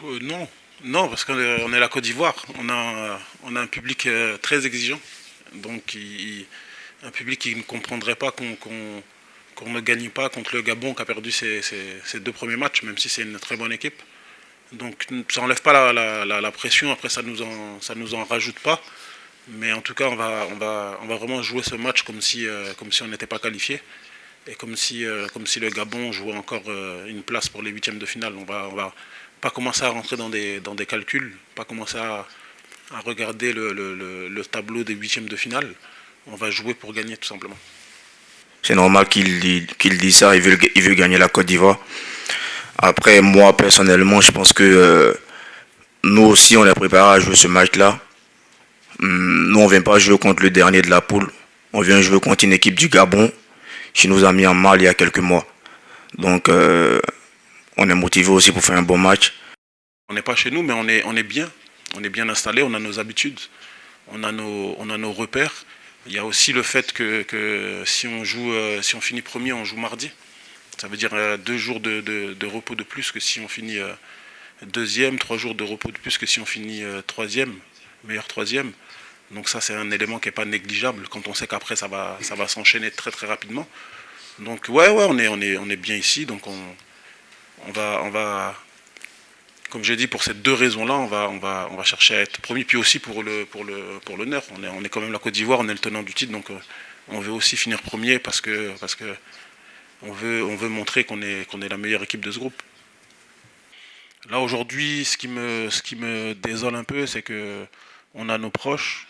Non, non, parce qu'on est la Côte d'Ivoire. On a un public très exigeant. Donc, un public qui ne comprendrait pas qu'on ne gagne pas contre le Gabon qui a perdu ses deux premiers matchs, même si c'est une très bonne équipe. Donc, ça n'enlève pas la pression. Après, ça nous en rajoute pas. Mais en tout cas, on va vraiment jouer ce match comme si on n'était pas qualifié. Et comme si le Gabon jouait encore une place pour les huitièmes de finale. On va pas commencer à rentrer dans des calculs, pas commencer à regarder le tableau des huitièmes de finale. On va jouer pour gagner tout simplement. C'est normal qu'il dise ça, il veut gagner la Côte d'Ivoire. Après, moi, personnellement, je pense que nous aussi, on est préparé à jouer ce match-là. Nous, on ne vient pas jouer contre le dernier de la poule. On vient jouer contre une équipe du Gabon qui nous a mis en mal il y a quelques mois. Donc, on est motivé aussi pour faire un bon match. On n'est pas chez nous, mais on est bien. On est bien installé, on a nos habitudes, on a nos repères. Il y a aussi le fait que si on finit premier, on joue mardi. Ça veut dire 2 jours de repos de plus que si on finit deuxième, 3 jours de repos de plus que si on finit troisième, meilleur troisième. Donc ça, c'est un élément qui n'est pas négligeable quand on sait qu'après, ça va s'enchaîner très très rapidement. Donc ouais, on est bien ici. Donc on va, comme j'ai dit, pour ces deux raisons-là, on va chercher à être premier. Puis aussi pour l'honneur. On est quand même la Côte d'Ivoire, on est le tenant du titre. Donc on veut aussi finir premier parce que on veut montrer qu'on est la meilleure équipe de ce groupe. Là aujourd'hui, ce qui me désole un peu, c'est que on a nos proches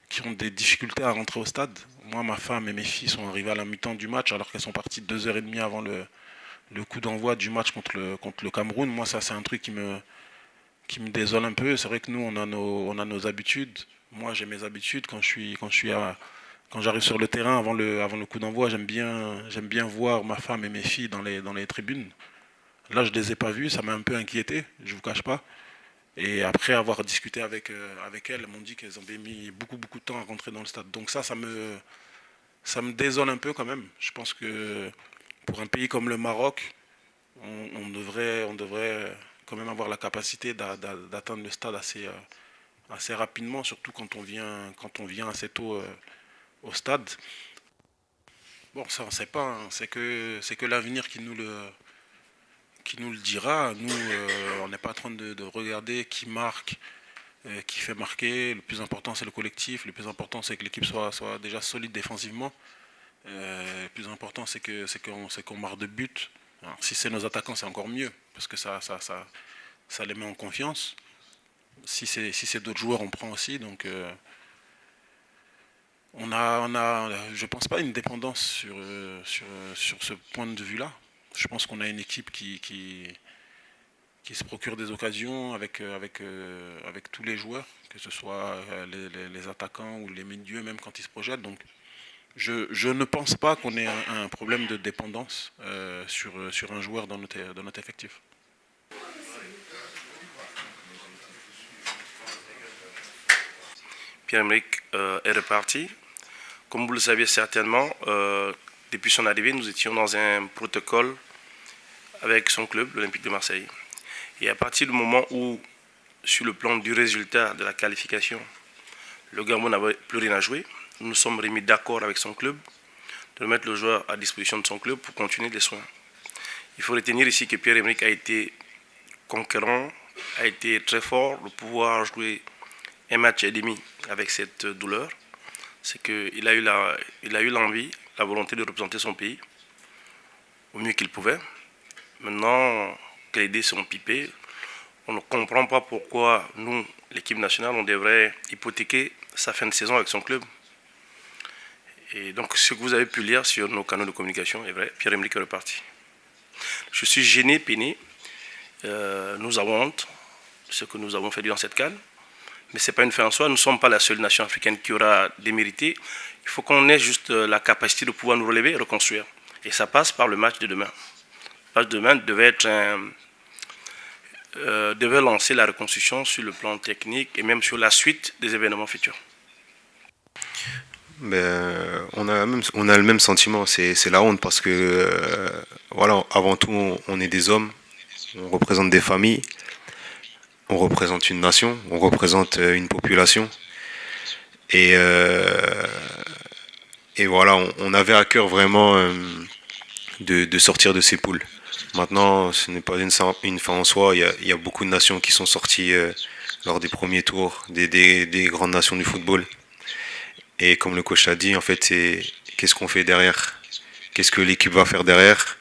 qui ont des difficultés à rentrer au stade. Moi, ma femme et mes filles sont arrivées à la mi-temps du match alors qu'elles sont parties 2h30 avant le coup d'envoi du match contre le Cameroun. Moi, ça, c'est un truc qui me désole un peu. C'est vrai que nous, on a nos habitudes. Moi, j'ai mes habitudes quand j'arrive sur le terrain avant le coup d'envoi. J'aime bien voir ma femme et mes filles dans les tribunes. Là, je les ai pas vues, ça m'a un peu inquiété, je vous cache pas. Et après avoir discuté avec elles, elles m'ont dit qu'elles avaient mis beaucoup beaucoup de temps à rentrer dans le stade. Donc ça me désole un peu quand même. Je pense que pour un pays comme le Maroc, on devrait quand même avoir la capacité d'atteindre le stade assez rapidement, surtout quand on vient assez tôt au stade. Bon, ça on ne sait pas, hein. C'est que l'avenir qui nous le dira. Nous, on n'est pas en train de regarder qui marque, qui fait marquer. Le plus important, c'est le collectif. Le plus important, c'est que l'équipe soit déjà solide défensivement. Le plus important, c'est qu'on marque de buts. Alors, si c'est nos attaquants, c'est encore mieux, parce que ça les met en confiance. Si c'est d'autres joueurs, on prend aussi. Donc, je pense pas une dépendance sur ce point de vue-là. Je pense qu'on a une équipe qui se procure des occasions avec tous les joueurs, que ce soit les attaquants ou les milieux, même quand ils se projettent. Donc, je ne pense pas qu'on ait un problème de dépendance sur un joueur dans notre effectif. Pierre-Emerick est reparti. Comme vous le saviez certainement, depuis son arrivée, nous étions dans un protocole avec son club, l'Olympique de Marseille. Et à partir du moment où, sur le plan du résultat de la qualification, le Gabon n'avait plus rien à jouer, nous nous sommes remis d'accord avec son club de mettre le joueur à disposition de son club pour continuer les soins. Il faut retenir ici que Pierre-Emerick a été conquérant, a été très fort de pouvoir jouer un match et demi avec cette douleur. C'est qu'il a eu l'envie, la volonté de représenter son pays au mieux qu'il pouvait. Maintenant que les dés sont pipés, on ne comprend pas pourquoi nous, l'équipe nationale, on devrait hypothéquer sa fin de saison avec son club. Et donc ce que vous avez pu lire sur nos canaux de communication est vrai, Pierre-Emerick est reparti. Je suis gêné, peiné. Nous avons honte de ce que nous avons fait durant cette CAN. Mais ce n'est pas une fin en soi, nous ne sommes pas la seule nation africaine qui aura démérité. Il faut qu'on ait juste la capacité de pouvoir nous relever et reconstruire. Et ça passe par le match de demain. Le match de demain devait lancer la reconstruction sur le plan technique et même sur la suite des événements futurs. On a le même sentiment, c'est la honte parce que voilà, avant tout on est des hommes, on représente des familles on représente une nation, on représente une population. Et, et voilà, on avait à cœur vraiment de sortir de ces poules. Maintenant, ce n'est pas une fin en soi. Il y a beaucoup de nations qui sont sorties lors des premiers tours, des grandes nations du football. Et comme le coach a dit, en fait, c'est qu'est-ce qu'on fait derrière? Qu'est-ce que l'équipe va faire derrière?